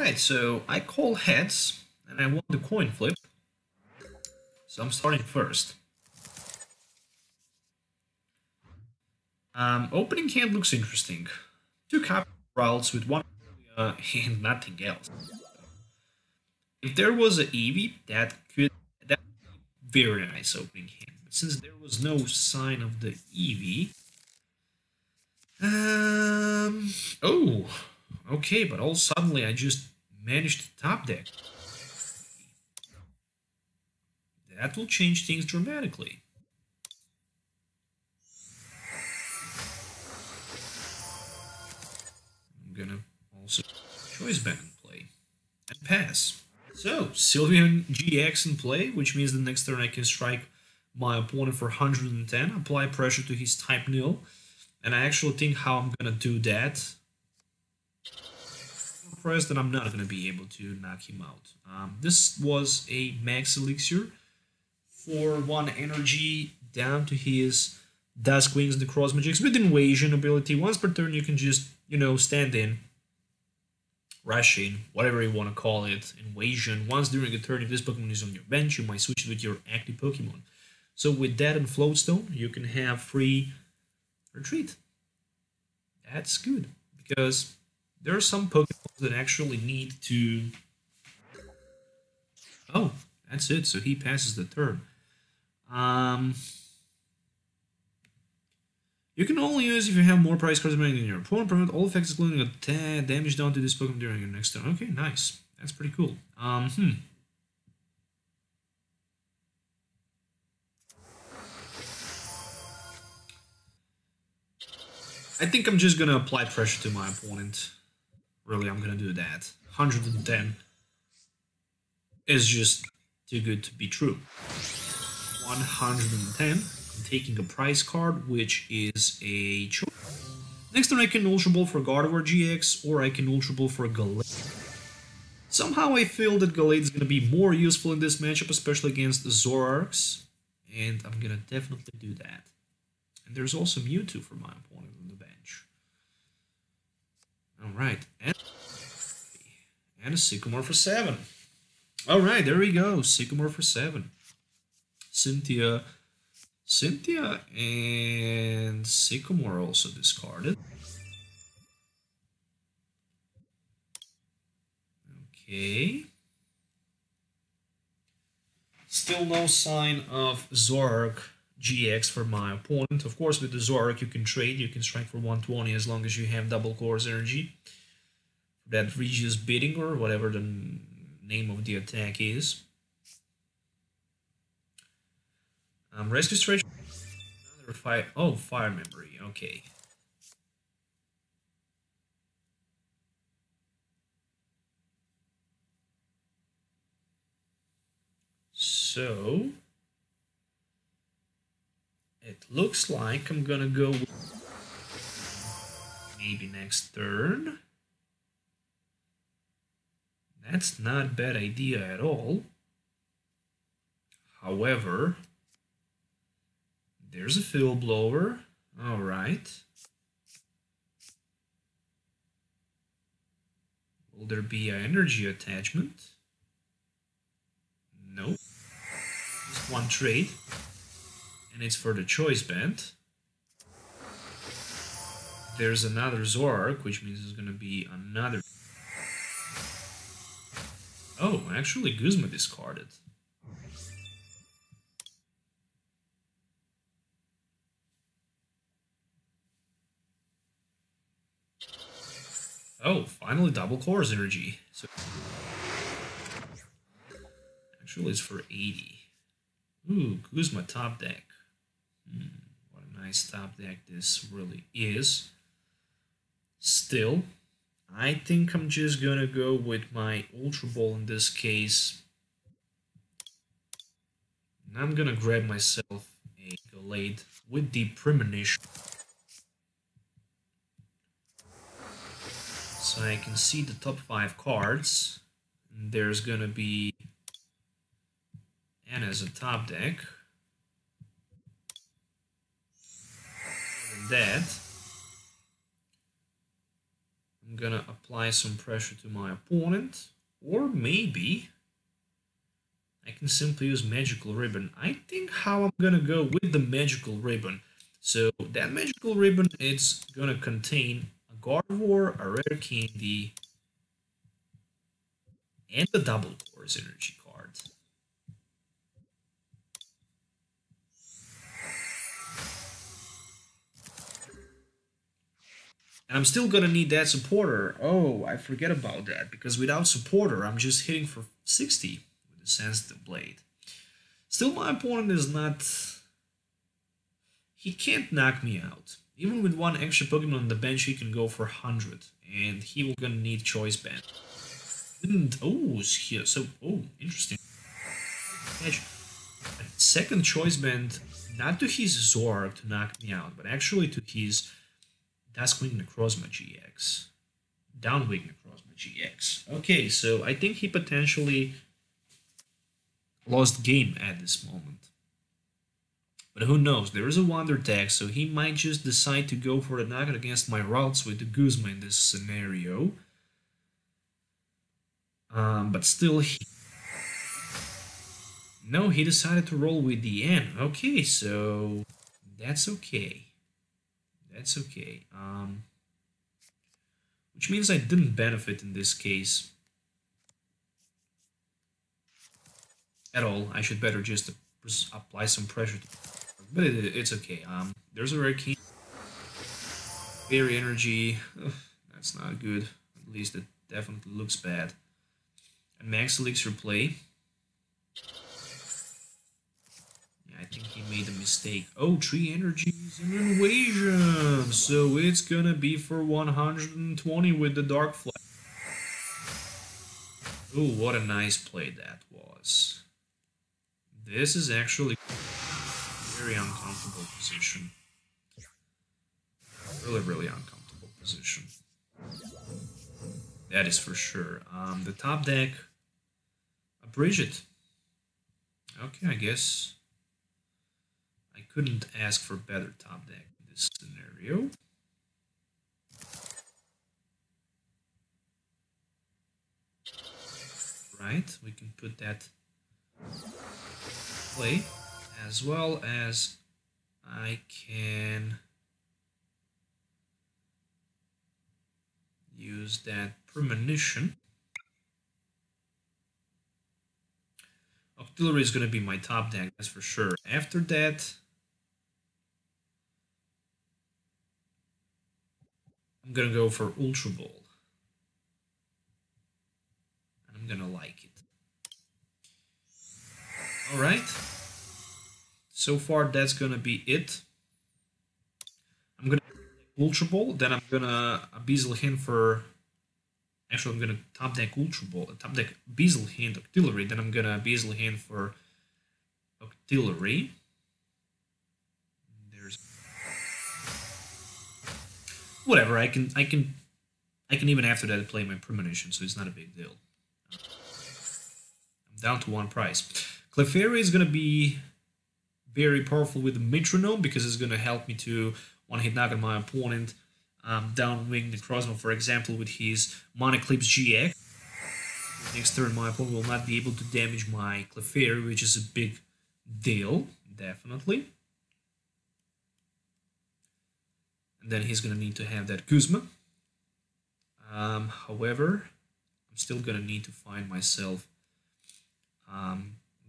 Alright, so I call heads, and I want the coin flip. So I'm starting first. Opening hand looks interesting. 2 Capitals with 1 and nothing else. If there was an Eevee, that be very nice opening hand. But since there was no sign of the Eevee, oh, okay. But all suddenly I just managed to top deck. That will change things dramatically. I'm gonna also choice band in play and pass. So, Sylveon GX in play, which means the next turn I can strike my opponent for 110, apply pressure to his type nil, and I actually think how I'm gonna do that. I'm impressed that I'm not gonna be able to knock him out. This was a max elixir for 1 energy down to his Dusk Wings Necrozma with invasion ability. Once per turn you can just, stand in, rush in, whatever you want to call it, invasion. Once during a turn, if this Pokemon is on your bench, you might switch it with your active Pokemon. So with that and Floatstone, you can have free retreat. That's good, because there are some Pokemon that actually need to... Oh, that's it, so he passes the turn. You can only use if you have more prize cards remaining in your opponent. Prevent all effects including a damage done to this Pokemon during your next turn. Okay, nice. That's pretty cool. I think I'm just gonna apply pressure to my opponent. Really, I'm gonna do that. 110 is just too good to be true. 110. I'm taking a prize card, which is a choice. Next turn I can Ultra Ball for Gardevoir GX, or I can Ultra Ball for Gallade. Somehow I feel that Gallade is going to be more useful in this matchup, especially against Zoroarks, and I'm going to definitely do that. And there's also Mewtwo for my opponent on the bench. Alright, and a Sycamore for 7. Alright, there we go, Sycamore for 7. Cynthia and Sycamore also discarded. Okay. Still no sign of Zoroark GX for my opponent. Of course, with the Zoroark you can trade. You can strike for 120 as long as you have double CORSAIR energy. That Regis bidding or whatever the name of the attack is. Rescue Stretch. Another fire. Oh, fire memory. Okay. So it looks like I'm gonna go with maybe next turn. That's not a bad idea at all. However, there's a Fill Blower. Alright. Will there be an energy attachment? Nope. Just one trade. And it's for the choice band. There's another Zoroark, which means there's gonna be another. Oh, actually Guzma discarded. Oh, finally double CORSAIR energy. So actually it's for 80. Ooh, Guzma top deck. What a nice top deck this really is. Still, I think I'm just gonna go with my Ultra Ball in this case. And I'm gonna grab myself a Gallade with the Premonition. So I can see the top 5 cards. And there's gonna be Anna as a top deck. Other than that, I'm gonna apply some pressure to my opponent, or maybe I can simply use Magical Ribbon. I think how I'm gonna go with the Magical Ribbon. So that Magical Ribbon, it's gonna contain a Gardevoir, a Rare Candy, and a Double Course Energy card. And I'm still gonna need that supporter. Oh, I forget about that, because without supporter, I'm just hitting for 60 with the Sensitive Blade. Still, my opponent is not... He can't knock me out. Even with one extra Pokemon on the bench, he can go for 100, and he will gonna need Choice Band. Oh, here, so, oh, interesting. Second Choice Band, not to his Zoroark to knock me out, but actually to his Duskwing Necrozma GX. Downwing Necrozma GX. Okay, so I think he potentially lost game at this moment. But who knows, there is a Wonder Tag, so he might just decide to go for the knockout against my routes with the Guzma in this scenario. But still, no, he decided to roll with the N. Okay, so that's okay. That's okay. Which means I didn't benefit in this case at all. I should better just apply some pressure, but it's okay. There's a Rare Key. Fairy Energy. Ugh, that's not good. At least it definitely looks bad. And Max Elixir play. Yeah, I think he made a mistake. Oh, 3 energies and an invasion. So it's gonna be for 120 with the Dark Flash. Oh, what a nice play that was. This is actually a very uncomfortable position. Really uncomfortable position. That is for sure. The top deck, a Bridget. Okay, I guess I couldn't ask for better top deck in this scenario. Right, we can put that play, as well as I can use that Premonition. Octillery is going to be my top deck, that's for sure. After that, I'm going to go for Ultra Ball. And I'm going to like it. Alright. So far, that's going to be it. I'm going to Ultra Ball, then I'm going to Abyssal Hint for... Actually, I'm going to top deck Ultra Ball, top deck Abyssal Hint, Octillery, then I'm going to Abyssal Hint for Octillery. There's... Whatever, I can even after that play my Premonition, so it's not a big deal. I'm down to 1 price. Clefairy is going to be very powerful with the Metronome because it's going to help me to one-hit knock on my opponent. Downwing Necrozma, for example, with his Monoclips GX. Next turn, my opponent will not be able to damage my Clefairy, which is a big deal, definitely. And then he's going to need to have that Guzma. However, I'm still going to need to find myself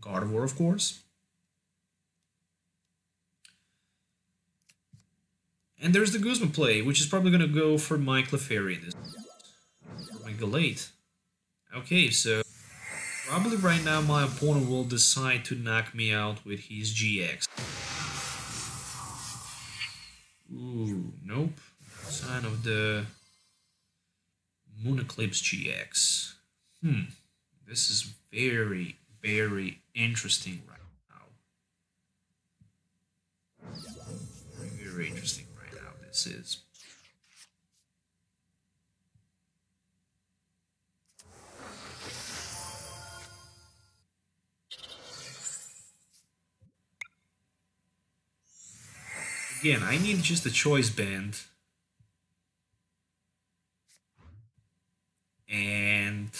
Gardevoir, of course. And there's the Guzma play, which is probably going to go for my Clefairy in this. For my Galate. Okay, so probably right now my opponent will decide to knock me out with his GX. Ooh, nope. Sign of the Monoclips GX. This is very interesting right now. Very interesting right now, this is. Again, I need just a choice band. And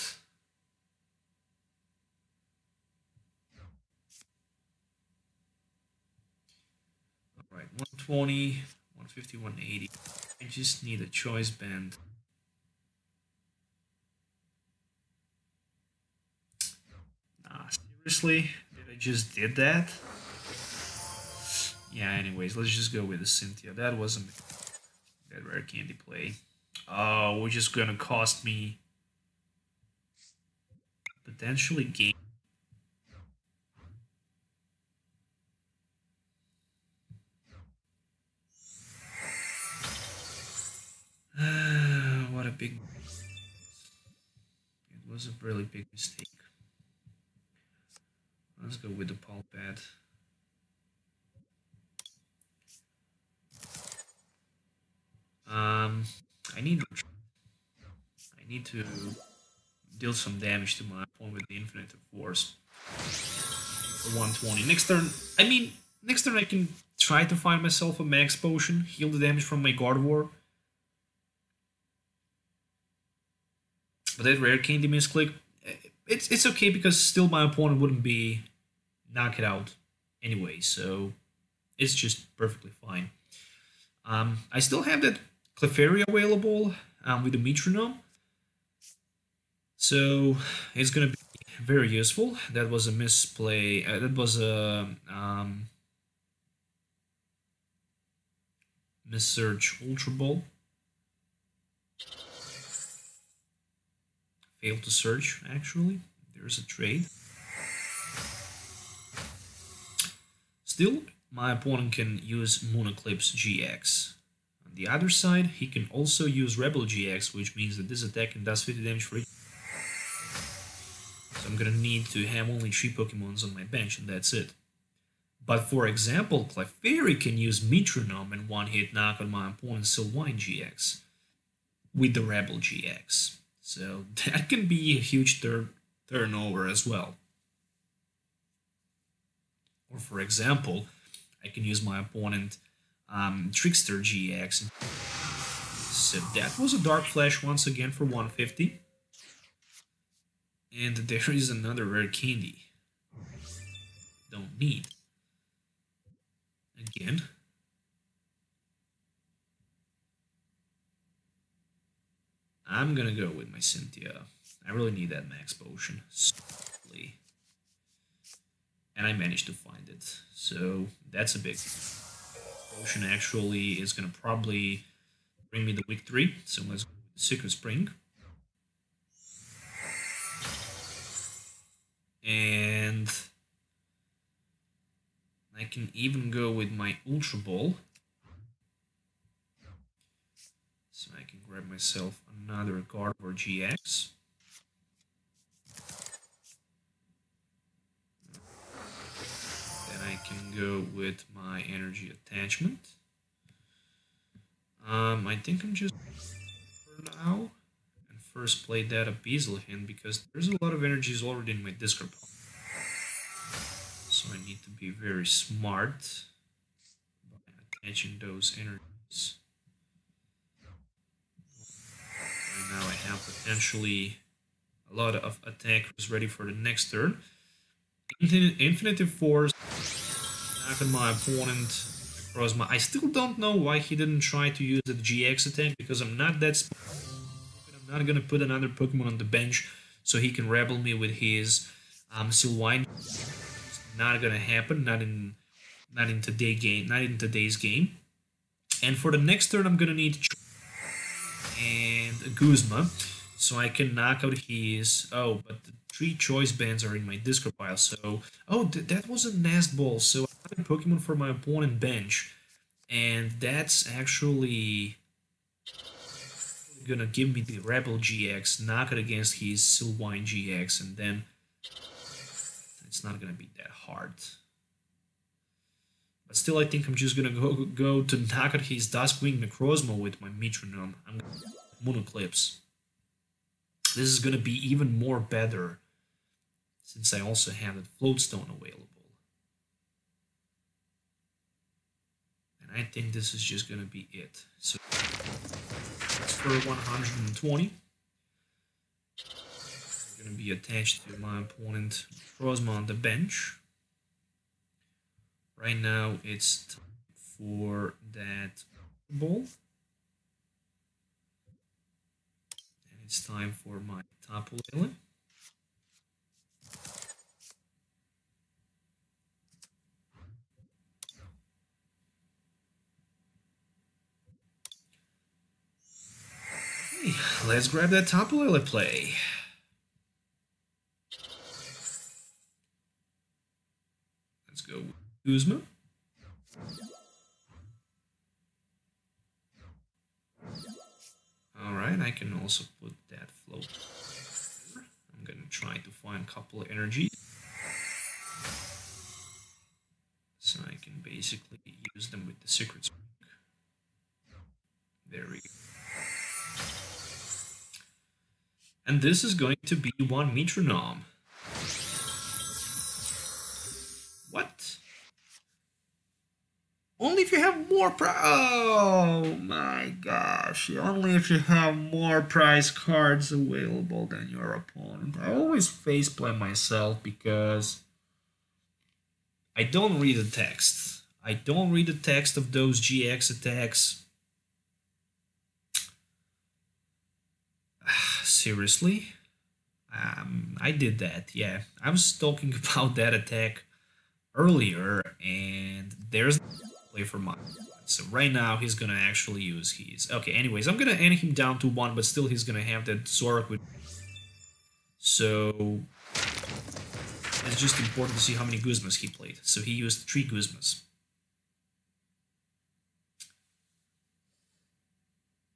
all right, 120, 150, 180. I just need a choice band. Nah, seriously? Did I just did that? Yeah, anyways, let's just go with the Cynthia. That wasn't that rare candy play. Oh, we're just gonna cost me potentially game. What a big... It was a really big mistake. Let's go with the pulp pad. I need to deal some damage to my opponent with the Infinite Force. For 120. Next turn, next turn I can try to find myself a max potion, heal the damage from my Gardevoir. But that rare candy misclick, it's okay because still my opponent wouldn't be knocked out anyway, so it's just perfectly fine. I still have that Clefairy available with the Metronome, so it's gonna be very useful. That was a misplay. That was a missearch Ultra Ball. Failed to search, actually. There's a trade. Still, my opponent can use Moon Eclipse GX. On the other side, he can also use Rebel GX, which means that this attack can does 50 damage for each. So I'm gonna need to have only 3 Pokemons on my bench, and that's it. But for example, Clefairy can use Metronome and one-hit knock on my opponent's Sylveon GX with the Rebel GX. So that can be a huge turnover as well. Or for example, I can use my opponent Trickster GX. So that was a Dark Flash once again for 150. And there is another rare candy. Don't need. Again. I'm gonna go with my Cynthia. I really need that max potion. And I managed to find it. So that's a big potion. Actually is gonna probably bring me the victory. So let's go with the Secret Spring. And I can even go with my Ultra Ball. So I can grab myself another Gardevoir GX. Then I can go with my energy attachment. I think I'm just for now. And first play that Abyssal Hand because there's a lot of energies already in my discard pile. So I need to be very smart by attaching those energies. Right now I have potentially a lot of attackers ready for the next turn. Infinite Force, knock on my opponent, Necrozma. I still don't know why he didn't try to use the GX attack, because I'm not that smart. I'm not gonna put another Pokemon on the bench so he can rebel me with his Sylveon. It's not gonna happen, not in today's game. And for the next turn I'm gonna need and a Guzma, so I can knock out his... Oh, but the 3 choice bands are in my discard pile, so... Oh, that was a Nest Ball, so I have a Pokemon for my opponent bench. And that's actually gonna give me the Rebel GX, knock it against his Sylveon GX, and then it's not gonna be that hard. But still, I think I'm just gonna go to knock out his Duskwing Necrozma with my Metronome. I'm gonna Moon Eclipse. This is gonna be even more better since I also have that Floatstone available. And I think this is just gonna be it. So it's for 120. going to be attached to my opponent Necrozma on the bench. Right now it's time for that ball. And it's time for my Tapu Lele. Okay, let's grab that Tapu Lele play. Let's go with Guzma. Alright, I can also put that float. I'm gonna try to find a couple of energies. So I can basically use them with the secret spring. There we go. And this is going to be one metronome. What? Only if you have more oh my gosh. Only if you have more prize cards available than your opponent. I always faceplant myself because I don't read the text. I don't read the text of those GX attacks. Seriously? I did that, yeah. I was talking about that attack earlier, and there's no play for mine. So right now he's gonna actually use his. Okay, anyways, I'm gonna end him down to 1, but still he's gonna have that Zoroark with. So it's just important to see how many Guzmas he played. So he used 3 Guzmas.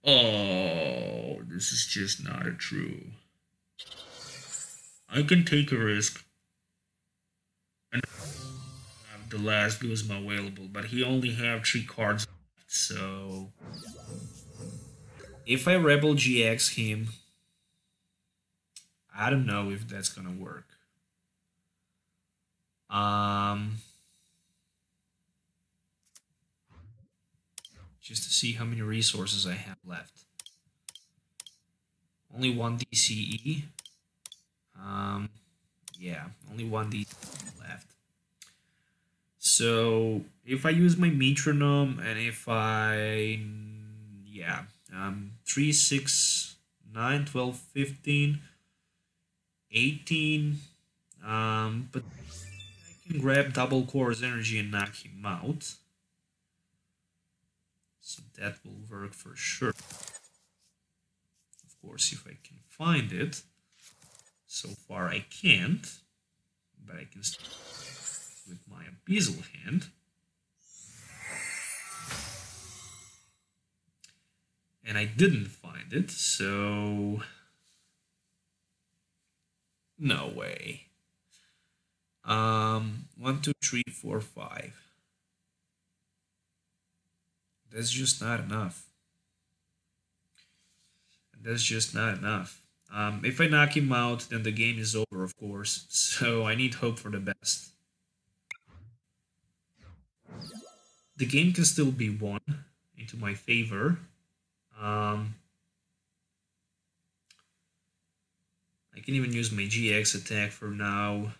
Oh, this is just not true. I can take a risk and have the last Guzma available, but he only have 3 cards left, so if I Rebel GX him, I don't know if that's gonna work. Just to see how many resources I have left. Only 1 DCE. Yeah, only 1 DCE left. So if I use my metronome and if I, yeah, 3, 6, 9, 12, 15, 18, but I can grab double Core's energy and knock him out. So that will work for sure. Of course, if I can find it. So far I can't, but I can start with my Abyssal hand. And I didn't find it, so no way. 1, 2, 3, 4, 5. That's just not enough. That's just not enough. If I knock him out, then the game is over, of course. So I need hope for the best. The game can still be won into my favor. I can even use my GX attack for now.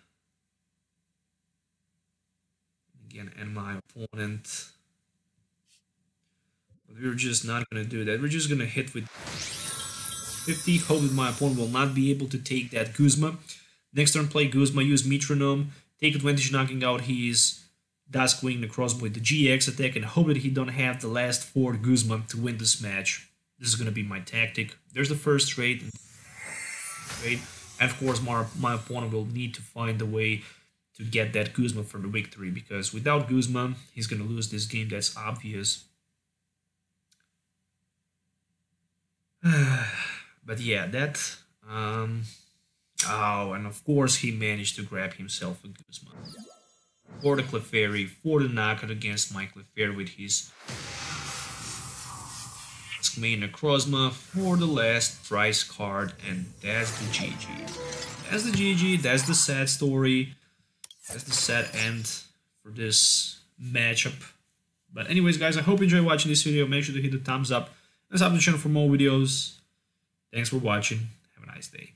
Again, and my opponent. But we're just not going to do that. We're just going to hit with 50. Hope that my opponent will not be able to take that Guzma. Next turn, play Guzma, use Metronome, take advantage knocking out his Dusk Necrozma with the GX attack, and hope that he don't have the last 4 Guzma to win this match. This is going to be my tactic. There's the first trade. And of course, my opponent will need to find a way to get that Guzma for the victory, because without Guzma, he's going to lose this game. That's obvious. But yeah, that... oh, and of course he managed to grab himself a Guzma. For the Clefairy, for the knockout against my Clefairy with his main Necrozma, for the last prize card, and that's the GG. That's the GG, that's the sad story, that's the sad end for this matchup. But anyways, guys, I hope you enjoyed watching this video. Make sure to hit the thumbs up and subscribe to the channel for more videos. Thanks for watching. Have a nice day.